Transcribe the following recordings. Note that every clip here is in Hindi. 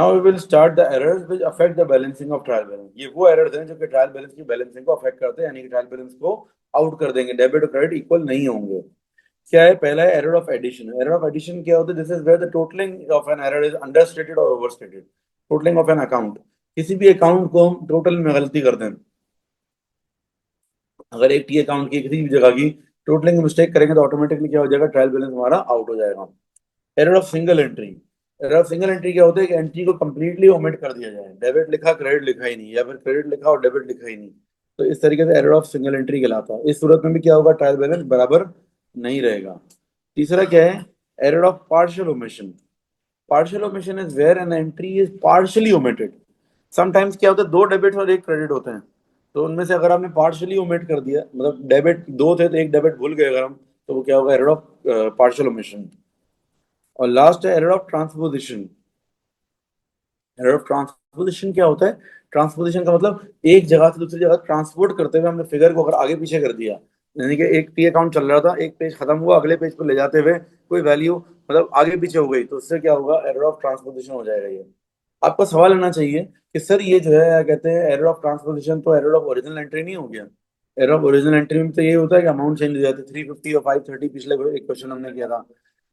Now we will start the errors which affect the balancing of trial balance. ये वो एरर्स हैं जो कि ट्रायल बैलेंस की बैलेंसिंग को अफेक्ट करते हैं, यानी कि ट्रायल बैलेंस को आउट कर देंगे, डेबिट और क्रेडिट इक्वल नहीं होंगे। क्या है? पहला है error of addition. Error of addition क्या होता है? This is where the totalling of an error is understated और overstated. Totalling of an account, किसी भी अकाउंट को हम टोटल में गलती करते हैं। अगर एक टी अकाउंट की किसी भी जगह की टोटलिंग में मिस्टेक करेंगे तो ऑटोमेटिकली क्या हो जाएगा? ट्रायल बैलेंस हमारा आउट हो जाएगा। Error of single entry. Error of single entry क्या होता है? कि एंट्री को कंप्लीटली ओमिट कर दिया जाए, डेबिट लिखा क्रेडिट लिखा ही नहीं, या फिर क्रेडिट लिखा और डेबिट लिखा ही नहीं। तो इस तरीके से एरर ऑफ सिंगल एंट्री कहलाता है। इस सूरत में भी क्या होगा? ट्रायल बैलेंस बराबर नहीं रहेगा। तीसरा क्या है? Error of partial omission. Partial omission is where an entry is partially omitted. Sometimes क्या होता है? दो डेबिट और एक क्रेडिट होते हैं, तो उनमें से अगर आपने पार्शियली ओमिट कर दिया, मतलब डेबिट दो थे तो एक डेबिट भूल गए अगर हम, तो वो क्या होगा? Error of partial omission. और लास्ट है error of transposition. Error of transposition क्या होता है? ट्रांसपोजिशन का मतलब एक जगह से दूसरी जगह ट्रांसपोर्ट करते हुए हमने फिगर को अगर आगे पीछे कर दिया। यानी कि एक टी अकाउंट चल रहा था, एक पेज खत्म हुआ, अगले पेज पर ले जाते हुए कोई वैल्यू मतलब आगे पीछे हो गई, तो उससे क्या होगा? एरर ऑफ ट्रांसपोजिशन हो जाएगा। ये आपका सवाल होना चाहिए कि सर ये जो है क्या कहते हैं, एरर ऑफ ट्रांसपोजिशन तो एरर ऑफ ओरिजिनल एंट्री नहीं हो गया? एरर ऑफ ओरिजिनल एंट्री में तो ये होता है कि अमाउंट चेंज हो जाती है, 350 और 530, पिछले एक क्वेश्चन हमने किया था।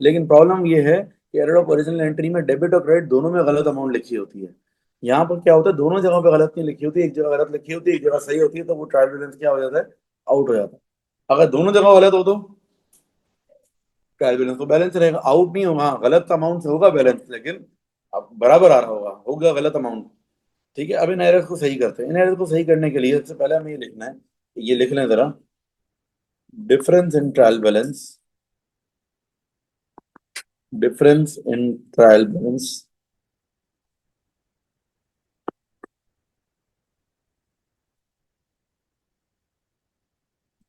लेकिन प्रॉब्लम ये है कि एरर ऑफ ओरिजिनल एंट्री में डेबिट और क्रेडिट दोनों में गलत अमाउंट लिखी होती है। यहाँ पर क्या होता है? दोनों जगहों पे गलत नहीं लिखी होती, एक जगह गलत लिखी होती है, एक जगह सही होती है, तो वो ट्रायल बैलेंस क्या हो जाता है? आउट हो जाता है। अगर दोनों जगह गलत हो तो ट्रायल बैलेंस तो बैलेंस रहेगा, आउट नहीं होगा। हाँ, गलत अमाउंट से होगा बैलेंस, लेकिन अब बराबर आ रहा होगा गलत अमाउंट। ठीक है, अब इन एरर्स को सही करते हैं। इन एरर्स को सही करने के लिए सबसे पहले हमें ये लिखना है, ये लिख लें जरा। Difference in trial balance, difference in trial balance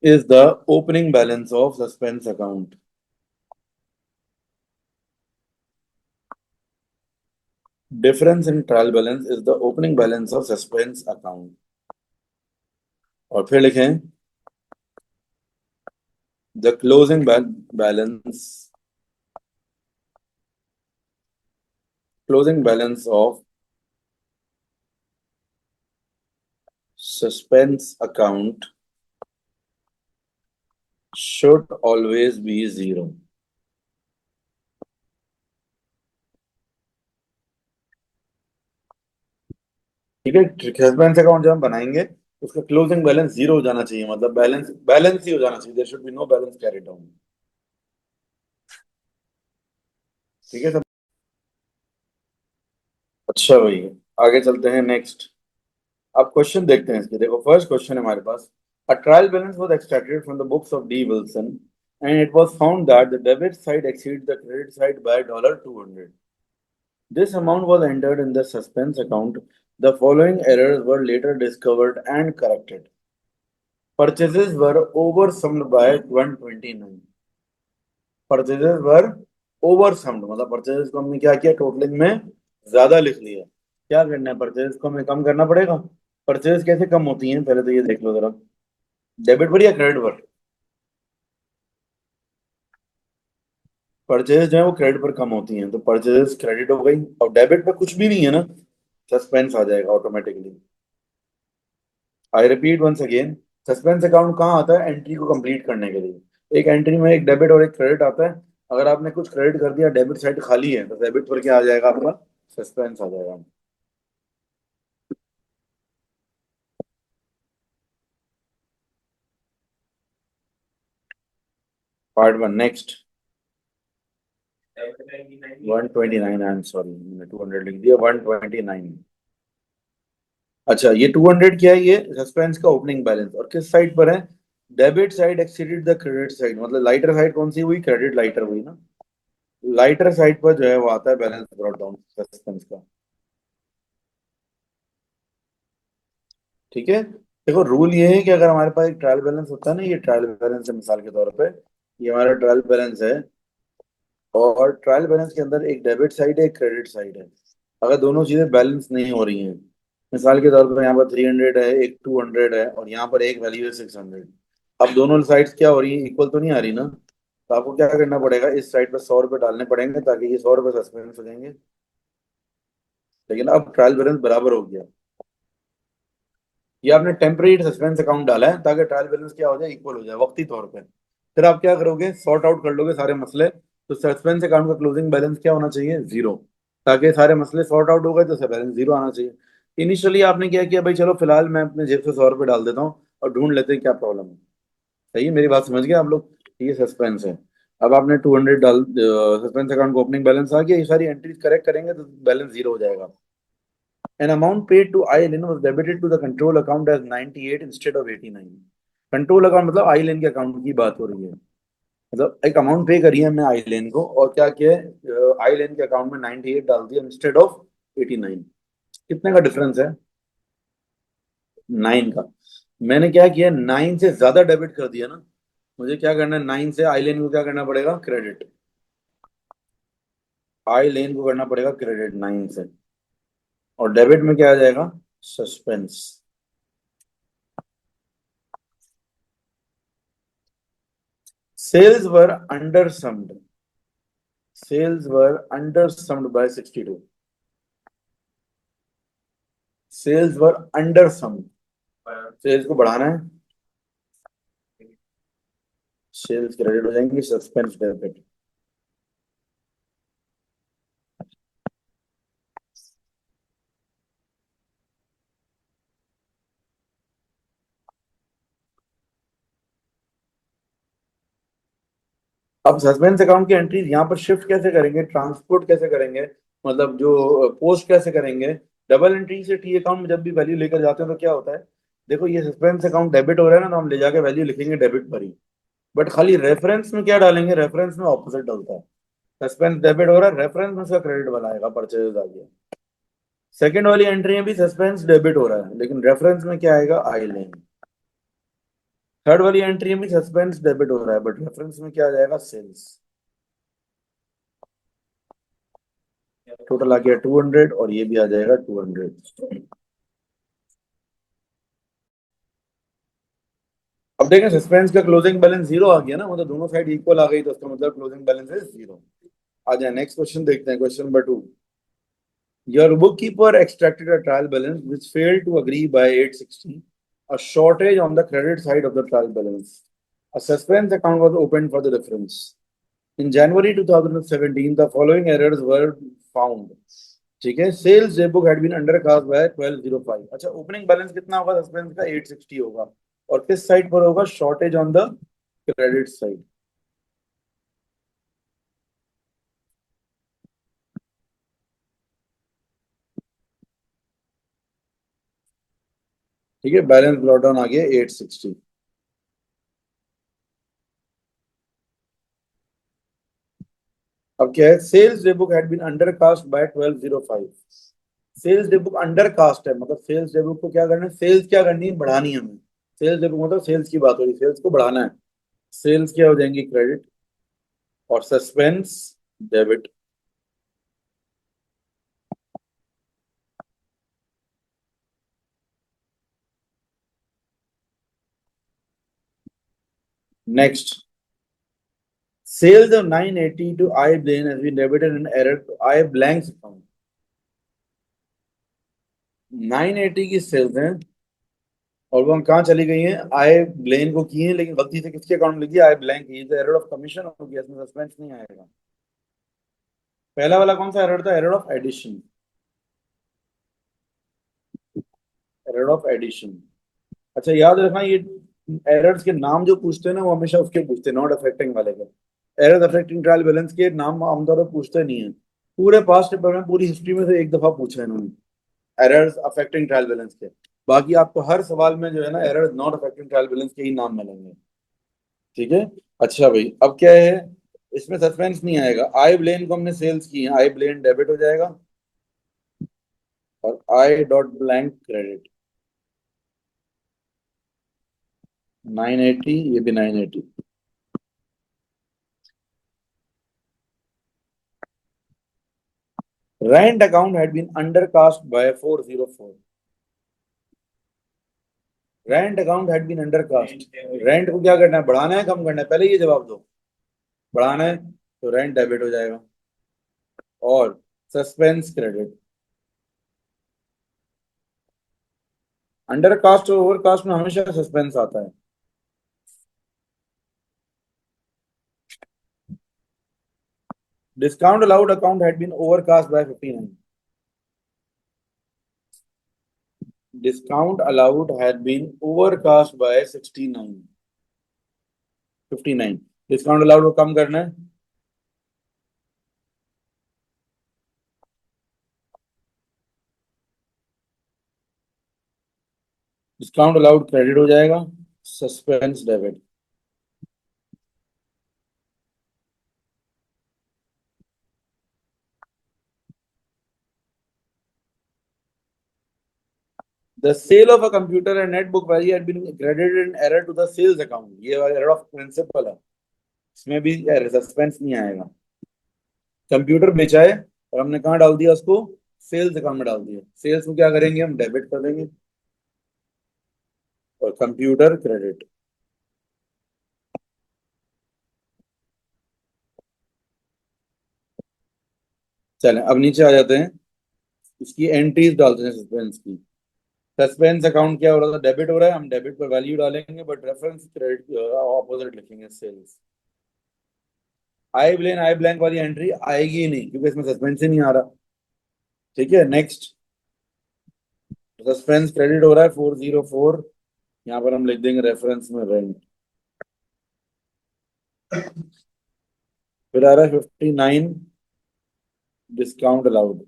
is the opening balance of suspense account. Difference in trial balance is the opening balance of suspense account. और फिर लिखें the closing balance, closing balance of suspense account should always be zero. ठीक है, सस्पेंस अकाउंट जब हम बनाएंगे उसका क्लोजिंग बैलेंस जीरो हो जाना चाहिए, मतलब बैलेंस बैलेंस ही हो जाना चाहिए, there should be no balance carry down. ठीक है सब? अच्छा भाई, आगे चलते हैं नेक्स्ट। अब क्वेश्चन देखते हैं इसके। देखो फर्स्ट क्वेश्चन है हमारे पास। A trial balance was extracted from the books of D Wilson and it was found that the debit side exceed the credit side by $200। This amount was entered in the suspense account. The following errors were later discovered and corrected. Purchases were oversummed by 129. Purchases were oversummed, मतलब परचेजेस को हमने क्या किया? टोटलिंग में ज्यादा लिख लिया। क्या करना है? परचेजेस को हमें कम करना पड़ेगा। परचेजेस कैसे कम होती हैं पहले तो ये देख लो जरा। डेबिट पर या क्रेडिट पर? परचेजेस जो है वो क्रेडिट पर कम होती हैं, तो परचेजेस क्रेडिट हो गई, और डेबिट पर कुछ भी नहीं है ना, सस्पेंस आ जाएगा automatically. I repeat once again, suspense account कहाँ आता है? एंट्री को कंप्लीट करने के लिए। एक एंट्री में एक डेबिट और एक क्रेडिट आता है। अगर आपने कुछ क्रेडिट कर दिया, डेबिट साइड खाली है, तो डेबिट पर क्या आ जाएगा? आपका सस्पेंस आ जाएगा। Part one next. 129, I am sorry, मैंने 200 लिख दिया, 129। अच्छा, ये 200 क्या है? ये सस्पेंस का ओपनिंग बैलेंस, और किस साइड पर है? Debit side exceeded the credit side, मतलब लाइटर साइड कौन सी हुई? क्रेडिट लाइटर हुई ना। लाइटर साइड पर जो है वो आता है बैलेंस ब्रॉट डाउन सस्पेंस का। ठीक है, देखो रूल ये है कि अगर हमारे पास एक ट्रायल बैलेंस होता है ना, ये ट्रायल बैलेंस है मिसाल के तौर पे, ये हमारा ट्रायल बैलेंस है, और ट्रायल बैलेंस के अंदर एक डेबिट साइड है, एक क्रेडिट साइड है। अगर दोनों चीजें बैलेंस नहीं हो रही हैं, मिसाल के तौर पर यहाँ पर 300 है, एक 200 है, और यहाँ पर एक वैल्यू है 600। अब दोनों साइड्स क्या हो रही है? इक्वल तो नहीं आ रही ना। तो आपको क्या करना पड़ेगा? इस साइड पर 100 रुपये डालने पड़ेंगे ताकि ये 100 रुपये सस्पेंस हो जाएंगे। लेकिन अब ट्रायल बैलेंस बराबर हो गया। ये आपने टेम्परेरी सस्पेंस अकाउंट डाला है ताकि ट्रायल बैलेंस क्या हो जाए, इक्वल हो जाए वक्ती तौर पे। फिर आप क्या करोगे, सॉर्ट आउट कर लोगे सारे मसले। तो सस्पेंस अकाउंट का क्लोजिंग बैलेंस क्या होना चाहिए, जीरो। ताकि सारे मसले सॉर्ट आउट हो गए तो बैलेंस जीरो आना चाहिए। इनिशियली आपने क्या किया भाई, चलो फिलहाल मैं अपने जेब से 100 रुपये डाल देता हूँ और ढूंढ लेते हैं क्या प्रॉब्लम है। सही है, मेरी बात समझ गए आप लोग। ये सस्पेंस है। अब आपने 200 डाल, सस्पेंस अकाउंट को ओपनिंग बैलेंस आ गया, ये सारी एंट्रीज करेक्ट करेंगे तो बैलेंस जीरो हो जाएगा। An amount paid to ILN was debited to the control account as 98 instead of 89। Control account मतलब आईलेन के अकाउंट की बात हो रही है। मतलब एक अमाउंट पे करी है हमने आईलेन को और क्या किया है, आईलेन के अकाउंट में 98 डाल दिया इंस्टेड ऑफ 89। कितने का डिफरेंस है, 9 का। मैंने क्या किया, 9 से ज्यादा डेबिट कर दिया ना। मुझे क्या करना है, 9 से आईलेन को क्या करना पड़ेगा, क्रेडिट। आईलेन को करना पड़ेगा क्रेडिट 9 से। और डेबिट में क्या आ जाएगा, suspense. Sales were undersummed. Sales were undersummed by 62. Sales were undersummed. Sales को बढ़ाना है, सेल्स क्रेडिट हो जाएंगी, सस्पेंस डेबिट। अब सस्पेंस अकाउंट की एंट्री यहाँ पर शिफ्ट कैसे करेंगे, ट्रांसपोर्ट कैसे करेंगे, मतलब जो पोस्ट कैसे करेंगे। डबल एंट्री से टी अकाउंट में जब भी वैल्यू लेकर जाते हैं तो क्या होता है, देखो ये सस्पेंस अकाउंट डेबिट हो रहा है ना, तो हम ले जाके वैल्यू लिखेंगे डेबिट पर ही। बट खाली रेफरेंस में क्या डालेंगे, रेफरेंस में ऑपोजिट डलता है। सस्पेंस डेबिट हो रहा है, रेफरेंस में उसका क्रेडिट बनाएगा, परचेज आ गया। सेकंड वाली एंट्री में भी सस्पेंस डेबिट हो रहा है लेकिन रेफरेंस में क्या आएगा, आई लेन। थर्ड वाली एंट्री में भी सस्पेंस डेबिट हो रहा है बट रेफरेंस में क्या आ जाएगा, सेल्स। टोटल आ गया 200 और ये भी आ जाएगा 200। अब देखें सस्पेंस का क्लोजिंग बैलेंस जीरो आ गया ना, मतलब दोनों साइड इक्वल आ गई तो उसका मतलब क्लोजिंग बैलेंस है जीरो। आ जाए नेक्स्ट क्वेश्चन देखते हैं, question number 2। Your bookkeeper extracted a trial balance which failed to agree by 860, a shortage on the credit side of the trial balance. A suspense account was opened for the difference. In January 2017, the following errors were found. ठीक है, sales day book had been undercast by 1205। अच्छा, ओपनिंग बैलेंस कितना होगा सस्पेंस का, 860 होगा। और किस साइड पर होगा, shortage on the credit side. ठीक है, बैलेंस ब्लॉट डाउन आ गया 860। अब क्या है, sales day book had been undercast by 1205। Sales day book undercast है, मतलब सेल्स डे बुक को क्या करना है, सेल्स क्या करनी है, बढ़ानी है हमें। सेल्स डे बुक मतलब सेल्स की बात हो रही है, सेल्स को बढ़ाना है। सेल्स क्या हो जाएंगी, क्रेडिट। और suspense debit. Next, sales of 980 to I Blaine has been debited in error to I Blank's account। 980 की सेल्स हैं और वो हम कहाँ चली गई हैं, आई ब्लेन को की है, लेकिन गलती से किसके अकाउंट में लिखी है, आई ब्लैंक की। तो एरर ऑफ कमीशन हो गया, इसमें सस्पेंस नहीं आएगा। पहला वाला कौन सा एरर था, error of addition. Error of addition. अच्छा याद रखना, ये एरर्स के नाम जो पूछते हैं ना वो हमेशा उसके पूछते हैं, नॉट अफेक्टिंग वाले के। एरर्स अफेक्टिंग ट्रायल बैलेंस के नाम आमतौर पर पूछते नहीं है। पूरे पास्ट पेपर में, पूरी हिस्ट्री में से एक दफा पूछा है इन्होंने एरर्स अफेक्टिंग ट्रायल बैलेंस के। बाकी आपको हर सवाल में जो है ना errors not affecting trial balance के ही नाम मिलेंगे। ठीक है। अच्छा भाई, अब क्या है, इसमें सस्पेंस नहीं आएगा। आई ब्लेन को हमने सेल्स की है, आई ब्लेन डेबिट हो जाएगा और आई डॉट ब्लैंक क्रेडिट। 980, ये भी 980। Rent account had been undercast by 404। Rent account had been undercast. Rent को क्या करना है, बढ़ाना है कम करना है, पहले ये जवाब दो। बढ़ाना है तो रेंट डेबिट हो जाएगा और सस्पेंस क्रेडिट। अंडर कास्ट और ओवर कास्ट में हमेशा सस्पेंस आता है। Discount allowed account had been overcast by 59. Discount allowed had been overcast by 69, 59. Discount allowed को कम करना है। डिस्काउंट अलाउड क्रेडिट हो जाएगा, suspense debit. The sale of a computer and netbook value had been credited in error to the sales account. ये error of principal है, इसमें भी सस्पेंस नहीं आएगा। कंप्यूटर बेचा है और हमने कहाँ डाल दिया उसको, सेल्स अकाउंट में डाल दिया। सेल्स में क्या करेंगे, हम डेबिट कर देंगे और कंप्यूटर क्रेडिट। चलें अब नीचे आ जाते हैं, इसकी एंट्रीज डालते हैं सस्पेंस की। सस्पेंस अकाउंट क्या हो रहा था, डेबिट हो रहा है, हम डेबिट पर वैल्यू डालेंगे बट रेफरेंस क्रेडिट ऑपोजिट लिखेंगे, सेल्स। आई ब्लैंक वाली एंट्री आएगी ही नहीं क्योंकि इसमें सस्पेंस ही नहीं आ रहा। ठीक है, नेक्स्ट। सस्पेंस क्रेडिट हो रहा है 404, यहाँ पर हम लिख देंगे रेफरेंस में रेंट। फिर आ रहा है 59, discount allowed.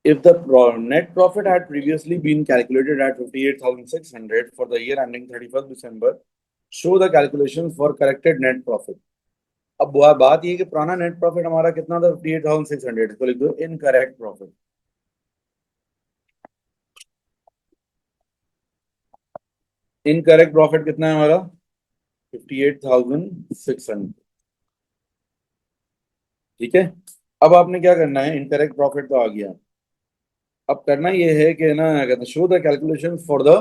If the net profit had previously been calculated at 58,600 for the year ending 31st December, show the calculations for corrected net profit. अब बात ये कि पुराना नेट प्रॉफिट हमारा कितना था, 58,600, इसको लिख दो इनकरेक्ट प्रॉफिट। इनकरेक्ट प्रॉफिट कितना है हमारा, 58,600। ठीक है, अब आपने क्या करना है, इनकरेक्ट प्रॉफिट तो आ गया, अब करना ये है कि ना कहते हैं show the calculation for the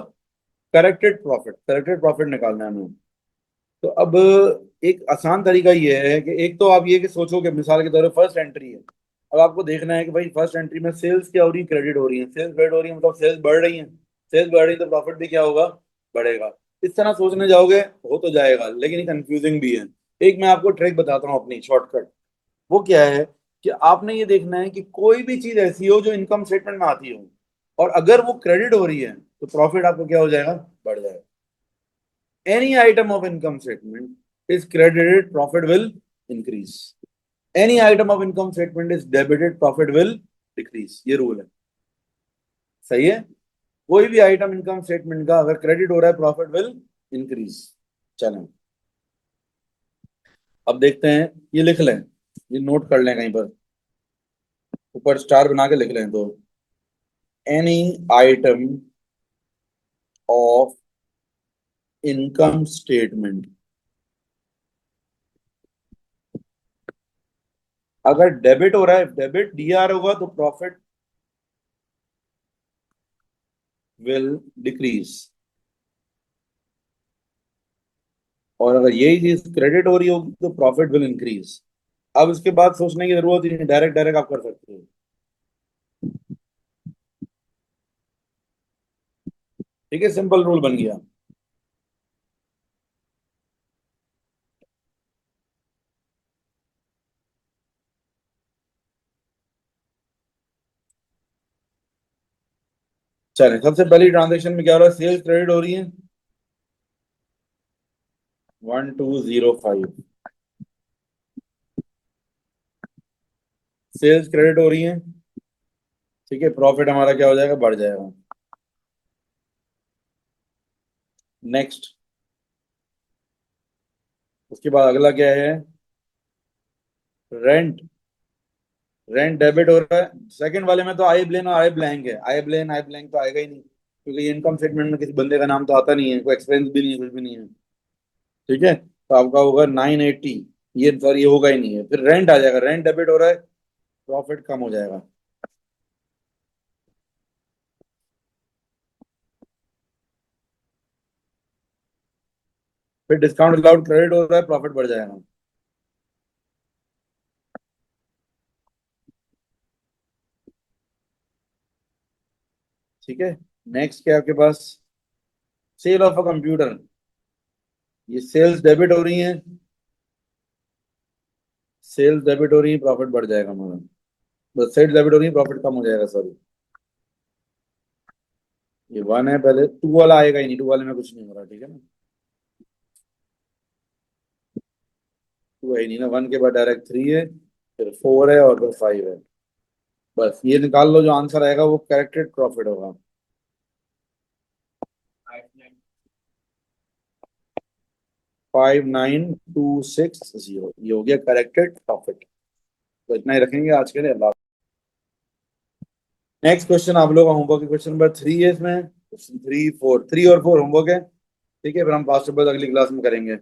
corrected profit निकालना है हमें। तो अब एक आसान तरीका ये है कि एक तो आप ये कि सोचो कि मिसाल के तौर पर फर्स्ट एंट्री है। अब आपको देखना है कि भाई फर्स्ट एंट्री में सेल्स क्या हो रही है, क्रेडिट हो रही है। सेल्स क्रेडिट हो रही है मतलब सेल्स बढ़ रही है, सेल्स बढ़ रही है तो प्रॉफिट भी क्या होगा, बढ़ेगा। इस तरह सोचने जाओगे हो तो जाएगा लेकिन कंफ्यूजिंग भी है। एक मैं आपको ट्रिक बताता हूँ अपनी शॉर्टकट। वो क्या है कि आपने ये देखना है कि कोई भी चीज ऐसी हो जो इनकम स्टेटमेंट में आती हो और अगर वो क्रेडिट हो रही है तो प्रॉफिट आपको क्या हो जाएगा, बढ़ जाएगा। Any item of income statement is credited, profit will increase. Any item of income statement is debited, profit will decrease. ये रूल है, सही है। कोई भी आइटम इनकम स्टेटमेंट का अगर क्रेडिट हो रहा है प्रॉफिट विल इंक्रीज। चलें अब देखते हैं, ये लिख लें, ये नोट कर लें कहीं पर, ऊपर स्टार बना के लिख लें। तो any item of income statement अगर डेबिट हो रहा है, डेबिट डीआर होगा तो प्रॉफिट विल डिक्रीज। और अगर यही चीज क्रेडिट हो रही होगी तो प्रॉफिट विल इंक्रीज। अब इसके बाद सोचने की जरूरत ही नहीं, डायरेक्ट डायरेक्ट आप कर सकते हो। ठीक है, सिंपल रूल बन गया। चले सबसे पहली ट्रांजेक्शन में क्या हो रहा है, सेल्स क्रेडिट हो रही है 1205, सेल्स क्रेडिट हो रही है। ठीक है, प्रॉफिट हमारा क्या हो जाएगा, बढ़ जाएगा। नेक्स्ट, उसके बाद अगला क्या है, रेंट। रेंट डेबिट हो रहा है, सेकंड वाले में तो आई ब्लेन और आई ब्लैंक है। आई ब्लैंक तो आएगा ही नहीं क्योंकि इनकम स्टेटमेंट में किसी बंदे का नाम तो आता नहीं है, कोई एक्सपेंस भी नहीं है, कुछ भी नहीं है। ठीक है, तो आपका होगा 980, ये सॉरी ये होगा ही नहीं है, फिर रेंट आ जाएगा, रेंट डेबिट हो रहा है, प्रॉफिट कम हो जाएगा। फिर डिस्काउंट अलाउड क्रेडिट हो रहा है, प्रॉफिट बढ़ जाएगा। ठीक है। नेक्स्ट क्या है आपके पास? सेल ऑफ अ कंप्यूटर, ये सेल्स डेबिट हो रही है, सेल्स डेबिट हो रही है, प्रॉफिट बढ़ जाएगा हमारा। बस सेल्स डेबिट हो रही है, प्रॉफिट कम हो जाएगा, सॉरी। ये वन है, पहले टू वाला आएगा ही नहीं, टू वाले में कुछ नहीं हो रहा, ठीक है ना। टू है ही नहीं ना, वन के बाद डायरेक्ट थ्री है, फिर फोर है और फिर फाइव है। बस ये निकाल लो, जो आंसर आएगा वो करेक्टेड प्रॉफिट होगा। 59,260, ये हो गया करेक्टेड प्रॉफिट। तो इतना ही रखेंगे आज के लिए, अल्लाह। नेक्स्ट क्वेश्चन आप लोगों का होमवर्क, क्वेश्चन नंबर थ्री है इसमें, क्वेश्चन थ्री फोर, थ्री और फोर होमवर्क है। ठीक है, फिर हम पास अगली क्लास में करेंगे।